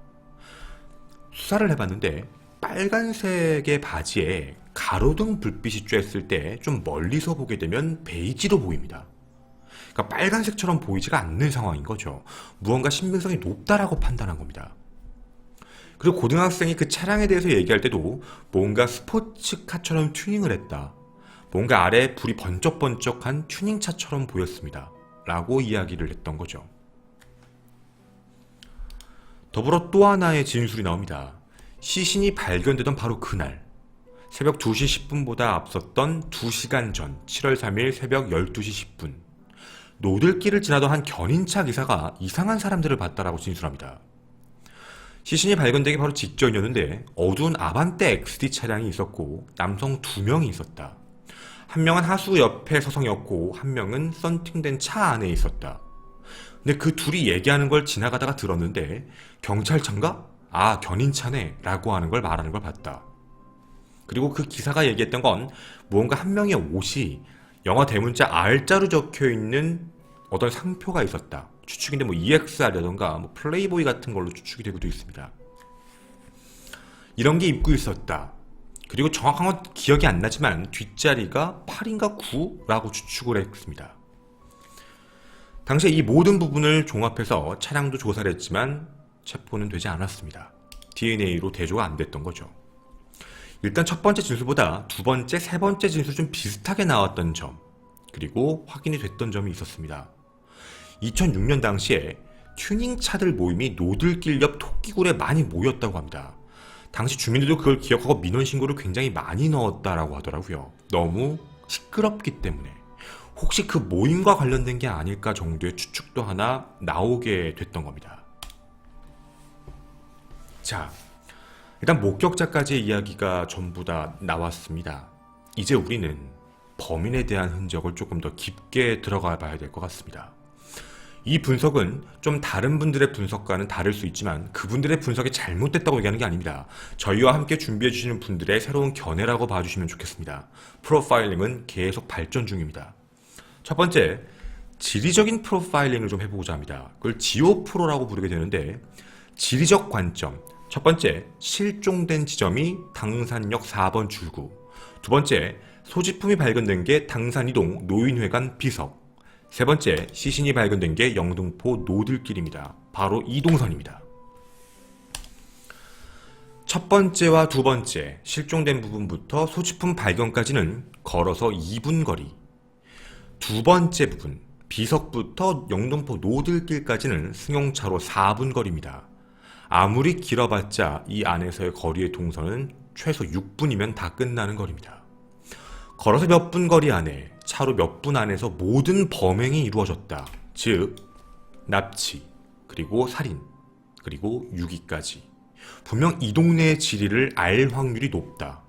수사를 해봤는데 빨간색의 바지에 가로등 불빛이 쬐었을 때 좀 멀리서 보게 되면 베이지로 보입니다. 그러니까 빨간색처럼 보이지가 않는 상황인 거죠. 무언가 신빙성이 높다라고 판단한 겁니다. 그리고 고등학생이 그 차량에 대해서 얘기할 때도 뭔가 스포츠카처럼 튜닝을 했다. 뭔가 아래에 불이 번쩍번쩍한 튜닝차처럼 보였습니다. 라고 이야기를 했던 거죠. 더불어 또 하나의 진술이 나옵니다. 시신이 발견되던 바로 그날 새벽 2시 10분보다 앞섰던 2시간 전 7월 3일 새벽 12시 10분 노들길을 지나던 한 견인차 기사가 이상한 사람들을 봤다라고 진술합니다. 시신이 발견되기 바로 직전이었는데 어두운 아반떼 XD 차량이 있었고 남성 2명이 있었다. 한 명은 하수 옆에 서성였고 한 명은 썬팅된 차 안에 있었다. 근데 그 둘이 얘기하는 걸 지나가다가 들었는데 경찰차인가? 아, 견인차네 라고 하는 걸 말하는 걸 봤다. 그리고 그 기사가 얘기했던 건 무언가 한 명의 옷이 영어 대문자 R자로 적혀있는 어떤 상표가 있었다. 추측인데 EXR이라던가 플레이보이 같은 걸로 추측이 되고도 있습니다. 이런 게 입고 있었다. 그리고 정확한 건 기억이 안 나지만 뒷자리가 8인가 9라고 추측을 했습니다. 당시에 이 모든 부분을 종합해서 차량도 조사를 했지만 체포는 되지 않았습니다. DNA로 대조가 안 됐던 거죠. 일단 첫 번째 진술보다 두 번째, 세 번째 진술이 좀 비슷하게 나왔던 점, 그리고 확인이 됐던 점이 있었습니다. 2006년 당시에 튜닝차들 모임이 노들길 옆 토끼굴에 많이 모였다고 합니다. 당시 주민들도 그걸 기억하고 민원 신고를 굉장히 많이 넣었다라고 하더라고요. 너무 시끄럽기 때문에. 혹시 그 모임과 관련된 게 아닐까 정도의 추측도 하나 나오게 됐던 겁니다. 자, 일단 목격자까지의 이야기가 전부 다 나왔습니다. 이제 우리는 범인에 대한 흔적을 조금 더 깊게 들어가 봐야 될 것 같습니다. 이 분석은 좀 다른 분들의 분석과는 다를 수 있지만 그분들의 분석이 잘못됐다고 얘기하는 게 아닙니다. 저희와 함께 준비해 주시는 분들의 새로운 견해라고 봐주시면 좋겠습니다. 프로파일링은 계속 발전 중입니다. 첫 번째, 지리적인 프로파일링을 좀 해보고자 합니다. 그걸 지오프로라고 부르게 되는데, 지리적 관점. 첫 번째, 실종된 지점이 당산역 4번 출구. 두 번째, 소지품이 발견된 게 당산이동 노인회관 비석. 세 번째, 시신이 발견된 게 영등포 노들길입니다. 바로 이 동선입니다. 첫 번째와 두 번째, 실종된 부분부터 소지품 발견까지는 걸어서 2분 거리. 두 번째 부분, 비석부터 영등포 노들길까지는 승용차로 4분 거리입니다. 아무리 길어봤자 이 안에서의 거리의 동선은 최소 6분이면 다 끝나는 거리입니다. 걸어서 몇 분 거리 안에, 차로 몇 분 안에서 모든 범행이 이루어졌다. 즉, 납치, 그리고 살인, 그리고 유기까지. 분명 이 동네의 지리를 알 확률이 높다.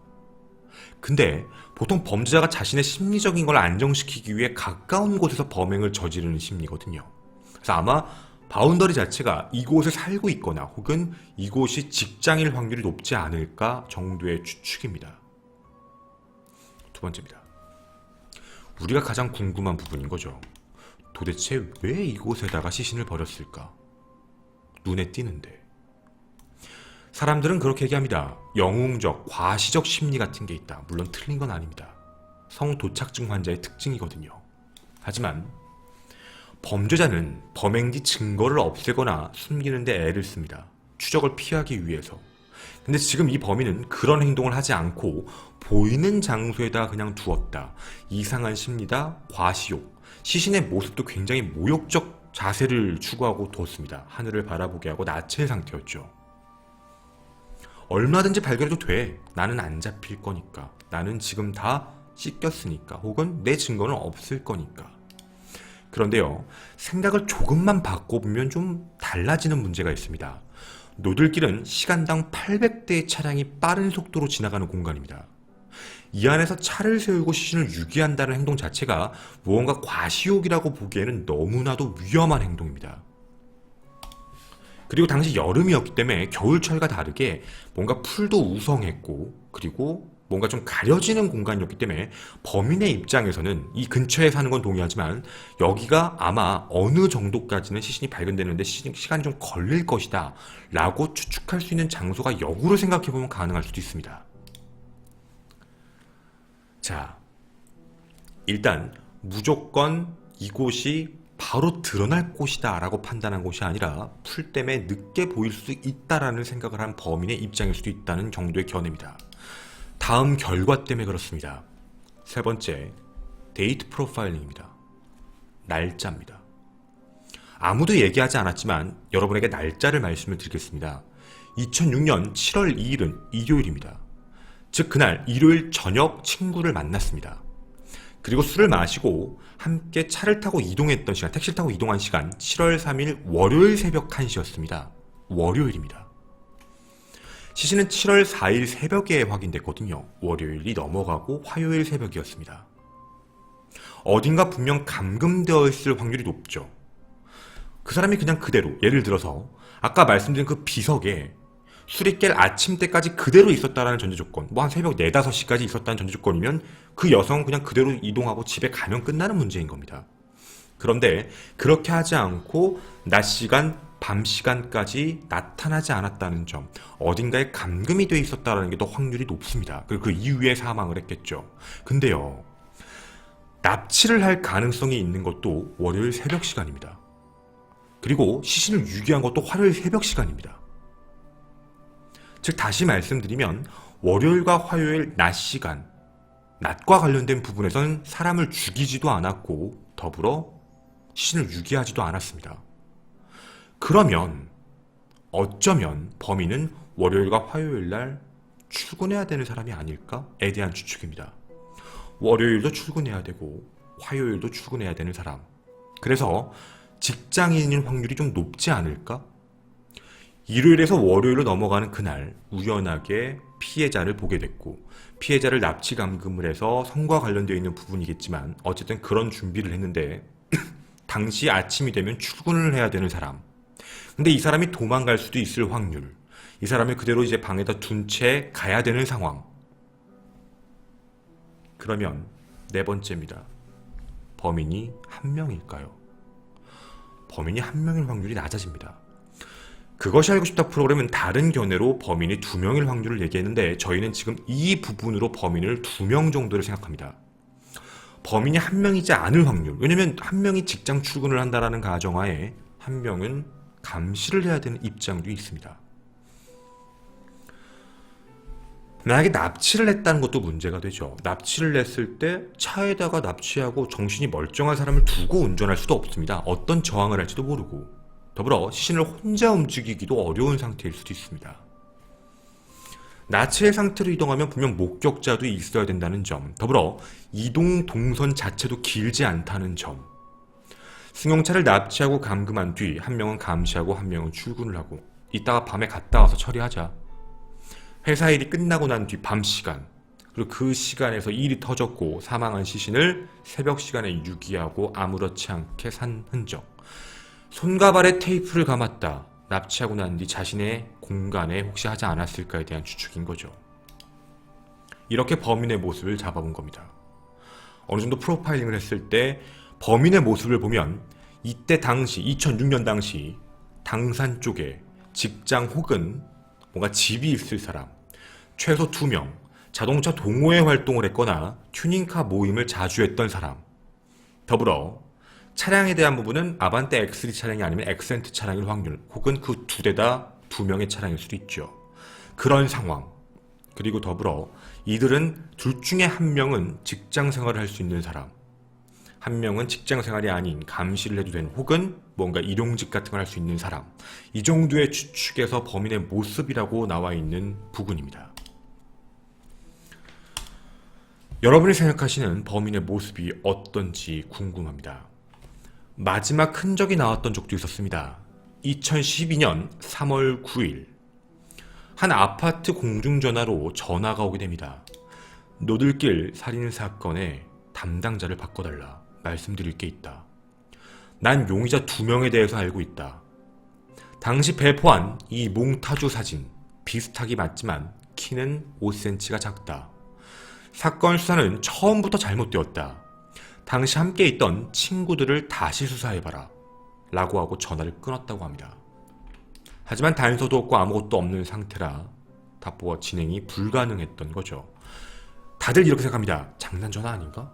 근데 보통 범죄자가 자신의 심리적인 걸 안정시키기 위해 가까운 곳에서 범행을 저지르는 심리거든요. 그래서 아마 바운더리 자체가 이곳에 살고 있거나 혹은 이곳이 직장일 확률이 높지 않을까 정도의 추측입니다. 두 번째입니다. 우리가 가장 궁금한 부분인 거죠. 도대체 왜 이곳에다가 시신을 버렸을까? 눈에 띄는데. 사람들은 그렇게 얘기합니다. 영웅적, 과시적 심리 같은 게 있다. 물론 틀린 건 아닙니다. 성도착증 환자의 특징이거든요. 하지만 범죄자는 범행 뒤 증거를 없애거나 숨기는 데 애를 씁니다. 추적을 피하기 위해서. 근데 지금 이 범인은 그런 행동을 하지 않고 보이는 장소에다 그냥 두었다. 이상한 심리다, 과시욕. 시신의 모습도 굉장히 모욕적 자세를 추구하고 두었습니다. 하늘을 바라보게 하고 나체 상태였죠. 얼마든지 발견해도 돼. 나는 안 잡힐 거니까. 나는 지금 다 씻겼으니까. 혹은 내 증거는 없을 거니까. 그런데요, 생각을 조금만 바꿔보면 좀 달라지는 문제가 있습니다. 노들길은 시간당 800대의 차량이 빠른 속도로 지나가는 공간입니다. 이 안에서 차를 세우고 시신을 유기한다는 행동 자체가 무언가 과시욕이라고 보기에는 너무나도 위험한 행동입니다. 그리고 당시 여름이었기 때문에 겨울철과 다르게 뭔가 풀도 우성했고 그리고 뭔가 좀 가려지는 공간이었기 때문에 범인의 입장에서는 이 근처에 사는 건 동의하지만 여기가 아마 어느 정도까지는 시신이 발견되는데 시간이 좀 걸릴 것이다 라고 추측할 수 있는 장소가 역으로 생각해보면 가능할 수도 있습니다. 자, 일단 무조건 이곳이 바로 드러날 곳이다 라고 판단한 곳이 아니라 풀 때문에 늦게 보일 수 있다라는 생각을 한 범인의 입장일 수도 있다는 정도의 견해입니다. 다음 결과 때문에 그렇습니다. 세 번째, 데이트 프로파일링입니다. 날짜입니다. 아무도 얘기하지 않았지만 여러분에게 날짜를 말씀을 드리겠습니다. 2006년 7월 2일은 일요일입니다. 즉 그날 일요일 저녁 친구를 만났습니다. 그리고 술을 마시고 함께 차를 타고 이동했던 시간, 택시를 타고 이동한 시간 7월 3일 월요일 새벽 1시였습니다. 월요일입니다. 시신은 7월 4일 새벽에 확인됐거든요. 월요일이 넘어가고 화요일 새벽이었습니다. 어딘가 분명 감금되어 있을 확률이 높죠. 그 사람이 그냥 그대로, 예를 들어서 아까 말씀드린 그 비석에 술이 깰 아침 때까지 그대로 있었다라는 전제조건, 뭐 한 새벽 4, 5시까지 있었다는 전제조건이면 그 여성은 그냥 그대로 이동하고 집에 가면 끝나는 문제인 겁니다. 그런데 그렇게 하지 않고 낮 시간 밤 시간까지 나타나지 않았다는 점, 어딘가에 감금이 돼 있었다는 게 더 확률이 높습니다. 그리고 그 이후에 사망을 했겠죠. 근데요, 납치를 할 가능성이 있는 것도 월요일 새벽 시간입니다. 그리고 시신을 유기한 것도 화요일 새벽 시간입니다. 즉 다시 말씀드리면 월요일과 화요일 낮 시간, 낮과 관련된 부분에선 사람을 죽이지도 않았고 더불어 시신을 유기하지도 않았습니다. 그러면 어쩌면 범인은 월요일과 화요일 날 출근해야 되는 사람이 아닐까에 대한 추측입니다. 월요일도 출근해야 되고 화요일도 출근해야 되는 사람. 그래서 직장인인 확률이 좀 높지 않을까? 일요일에서 월요일로 넘어가는 그날 우연하게 피해자를 보게 됐고 피해자를 납치 감금을 해서 성과 관련되어 있는 부분이겠지만 어쨌든 그런 준비를 했는데 당시 아침이 되면 출근을 해야 되는 사람. 근데 이 사람이 도망갈 수도 있을 확률. 이 사람을 그대로 이제 방에다 둔 채 가야 되는 상황. 그러면 네 번째입니다. 범인이 한 명일까요? 범인이 한 명일 확률이 낮아집니다. 그것이 알고 싶다 프로그램은 다른 견해로 범인이 두 명일 확률을 얘기했는데 저희는 지금 이 부분으로 범인을 두 명 정도를 생각합니다. 범인이 한 명이지 않을 확률. 왜냐면 한 명이 직장 출근을 한다라는 가정하에 한 명은 감시를 해야 되는 입장도 있습니다. 만약에 납치를 했다는 것도 문제가 되죠. 납치를 했을 때 차에다가 납치하고 정신이 멀쩡한 사람을 두고 운전할 수도 없습니다. 어떤 저항을 할지도 모르고 더불어 시신을 혼자 움직이기도 어려운 상태일 수도 있습니다. 나체의 상태로 이동하면 분명 목격자도 있어야 된다는 점, 더불어 이동 동선 자체도 길지 않다는 점, 승용차를 납치하고 감금한 뒤 한 명은 감시하고 한 명은 출근을 하고 이따가 밤에 갔다 와서 처리하자. 회사 일이 끝나고 난 뒤 밤 시간, 그리고 그 시간에서 일이 터졌고 사망한 시신을 새벽 시간에 유기하고 아무렇지 않게 산 흔적. 손과 발에 테이프를 감았다. 납치하고 난 뒤 자신의 공간에 혹시 하지 않았을까에 대한 추측인 거죠. 이렇게 범인의 모습을 잡아본 겁니다. 어느 정도 프로파일링을 했을 때 범인의 모습을 보면 이때 당시 2006년 당시 당산 쪽에 직장 혹은 뭔가 집이 있을 사람, 최소 2명, 자동차 동호회 활동을 했거나 튜닝카 모임을 자주 했던 사람, 더불어 차량에 대한 부분은 아반떼 X3 차량이 아니면 엑센트 차량일 확률, 혹은 그 두 대 다 두 명의 차량일 수도 있죠. 그런 상황, 그리고 더불어 이들은 둘 중에 한 명은 직장 생활을 할 수 있는 사람, 한 명은 직장 생활이 아닌 감시를 해도 되는 혹은 뭔가 일용직 같은 걸 할 수 있는 사람, 이 정도의 추측에서 범인의 모습이라고 나와 있는 부분입니다. 여러분이 생각하시는 범인의 모습이 어떤지 궁금합니다. 마지막 흔적이 나왔던 적도 있었습니다. 2012년 3월 9일 한 아파트 공중전화로 전화가 오게 됩니다. 노들길 살인사건의 담당자를 바꿔달라. 말씀드릴 게 있다. 난 용의자 2명에 대해서 알고 있다. 당시 배포한 이 몽타주 사진 비슷하기 맞지만 키는 5cm가 작다. 사건 수사는 처음부터 잘못되었다. 당시 함께 있던 친구들을 다시 수사해봐라 라고 하고 전화를 끊었다고 합니다. 하지만 단서도 없고 아무것도 없는 상태라 답보와 진행이 불가능했던 거죠. 다들 이렇게 생각합니다. 장난전화 아닌가?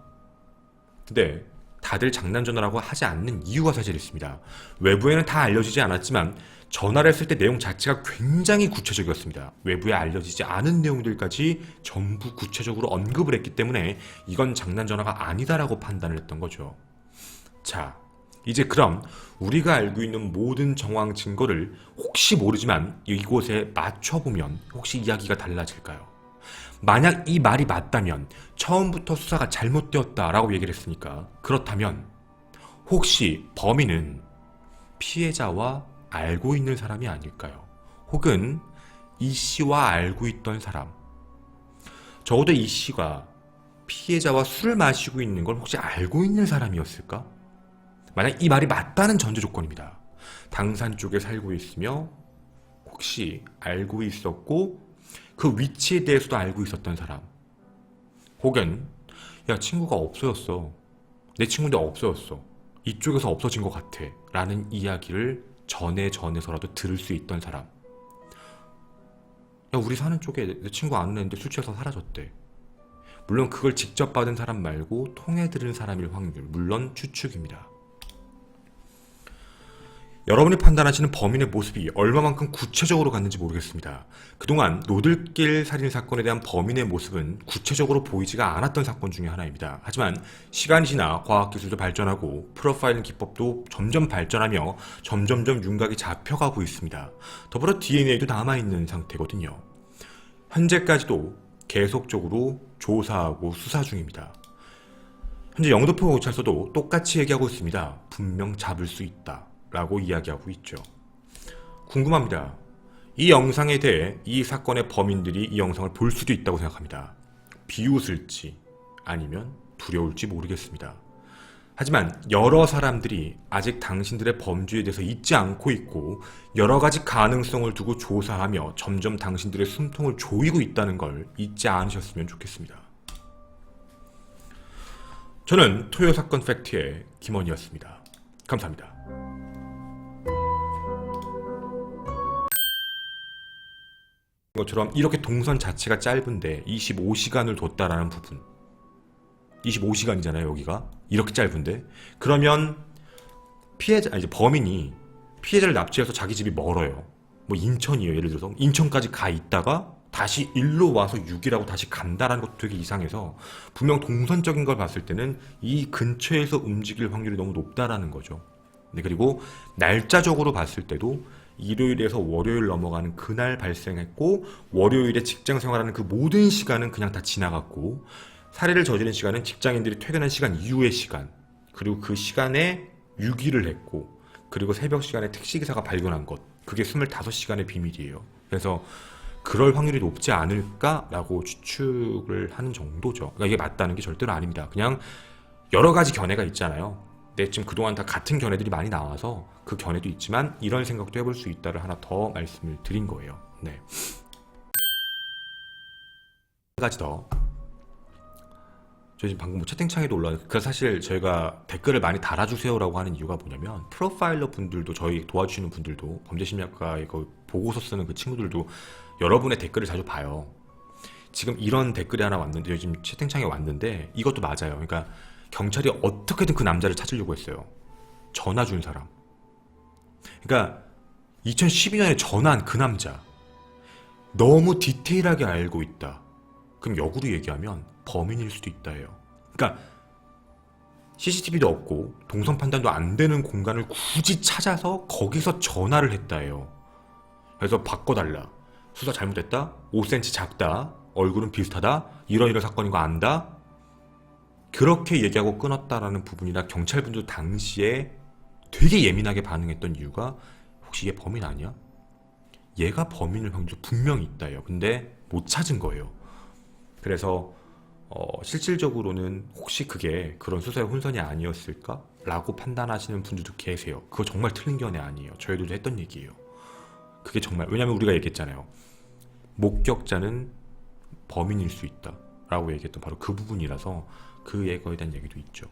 근데 다들 장난전화라고 하지 않는 이유가 사실 있습니다. 외부에는 다 알려지지 않았지만 전화를 했을 때 내용 자체가 굉장히 구체적이었습니다. 외부에 알려지지 않은 내용들까지 전부 구체적으로 언급을 했기 때문에 이건 장난전화가 아니다라고 판단을 했던 거죠. 자, 이제 그럼 우리가 알고 있는 모든 정황 증거를 혹시 모르지만 이곳에 맞춰보면 혹시 이야기가 달라질까요? 만약 이 말이 맞다면 처음부터 수사가 잘못되었다라고 얘기를 했으니까 그렇다면 혹시 범인은 피해자와 알고 있는 사람이 아닐까요? 혹은 이 씨와 알고 있던 사람, 적어도 이 씨가 피해자와 술을 마시고 있는 걸 혹시 알고 있는 사람이었을까? 만약 이 말이 맞다는 전제 조건입니다. 당산 쪽에 살고 있으며 혹시 알고 있었고 그 위치에 대해서도 알고 있었던 사람, 혹은 야 친구가 없어졌어, 내 친구인데 없어졌어, 이쪽에서 없어진 것 같아 라는 이야기를 전에서라도 들을 수 있던 사람. 야, 우리 사는 쪽에 내 친구 아는 애인데 술 취해서 사라졌대. 물론 그걸 직접 받은 사람 말고 통해 들은 사람일 확률, 물론 추측입니다. 여러분이 판단하시는 범인의 모습이 얼마만큼 구체적으로 갔는지 모르겠습니다. 그동안 노들길 살인 사건에 대한 범인의 모습은 구체적으로 보이지가 않았던 사건 중에 하나입니다. 하지만 시간이 지나 과학기술도 발전하고 프로파일링 기법도 점점 발전하며 점점점 윤곽이 잡혀가고 있습니다. 더불어 DNA도 남아있는 상태거든요. 현재까지도 계속적으로 조사하고 수사 중입니다. 현재 영등포 경찰서도 똑같이 얘기하고 있습니다. 분명 잡을 수 있다 라고 이야기하고 있죠. 궁금합니다. 이 영상에 대해 이 사건의 범인들이 이 영상을 볼 수도 있다고 생각합니다. 비웃을지 아니면 두려울지 모르겠습니다. 하지만 여러 사람들이 아직 당신들의 범죄에 대해서 잊지 않고 있고 여러 가지 가능성을 두고 조사하며 점점 당신들의 숨통을 조이고 있다는 걸 잊지 않으셨으면 좋겠습니다. 저는 토요 사건 팩트의 김원희였습니다. 감사합니다. 것처럼 이렇게 동선 자체가 짧은데 25시간을 뒀다라는 부분, 25시간이잖아요 여기가. 이렇게 짧은데 그러면 이제 범인이 피해자를 납치해서 자기 집이 멀어요. 뭐 인천이에요. 예를 들어서 인천까지 가 있다가 다시 일로 와서 6일하고 다시 간다라는 것도 되게 이상해서 분명 동선적인 걸 봤을 때는 이 근처에서 움직일 확률이 너무 높다라는 거죠. 네, 그리고 날짜적으로 봤을 때도 일요일에서 월요일 넘어가는 그날 발생했고 월요일에 직장 생활하는 그 모든 시간은 그냥 다 지나갔고 살해를 저지른 시간은 직장인들이 퇴근한 시간 이후의 시간, 그리고 그 시간에 유기를 했고 그리고 새벽 시간에 택시기사가 발견한 것, 그게 25시간의 비밀이에요. 그래서 그럴 확률이 높지 않을까라고 추측을 하는 정도죠. 그러니까 이게 맞다는 게 절대로 아닙니다. 그냥 여러 가지 견해가 있잖아요. 지금 그동안 다 같은 견해들이 많이 나와서 그 견해도 있지만 이런 생각도 해볼 수 있다를 하나 더 말씀을 드린 거예요. 네. 한 가지 더. 저 지금 방금 채팅창에도 올라왔는데 그 사실 저희가 댓글을 많이 달아주세요라고 하는 이유가 뭐냐면 프로파일러 분들도 저희 도와주시는 분들도 범죄심리학과에 보고서 쓰는 그 친구들도 여러분의 댓글을 자주 봐요. 지금 이런 댓글이 하나 왔는데 요즘 채팅창에 왔는데 이것도 맞아요. 그러니까 경찰이 어떻게든 그 남자를 찾으려고 했어요. 전화 준 사람. 그러니까 2012년에 전화한 그 남자. 너무 디테일하게 알고 있다. 그럼 역으로 얘기하면 범인일 수도 있다 해요. 그러니까 CCTV도 없고 동선 판단도 안 되는 공간을 굳이 찾아서 거기서 전화를 했다 해요. 그래서 바꿔달라. 수사 잘못했다. 5cm 작다. 얼굴은 비슷하다. 이런 사건인 거 안다. 그렇게 얘기하고 끊었다라는 부분이라 경찰분도 당시에 되게 예민하게 반응했던 이유가 혹시 얘 범인 아니야? 얘가 범인일 확률이 분명히 있다 해요. 근데 못 찾은 거예요. 그래서 실질적으로는 혹시 그게 그런 수사의 혼선이 아니었을까? 라고 판단하시는 분들도 계세요. 그거 정말 틀린 견해 아니에요. 저희들도 했던 얘기예요. 그게 정말, 왜냐면 우리가 얘기했잖아요. 목격자는 범인일 수 있다 라고 얘기했던 바로 그 부분이라서 그 예거에 대한 얘기도 있죠.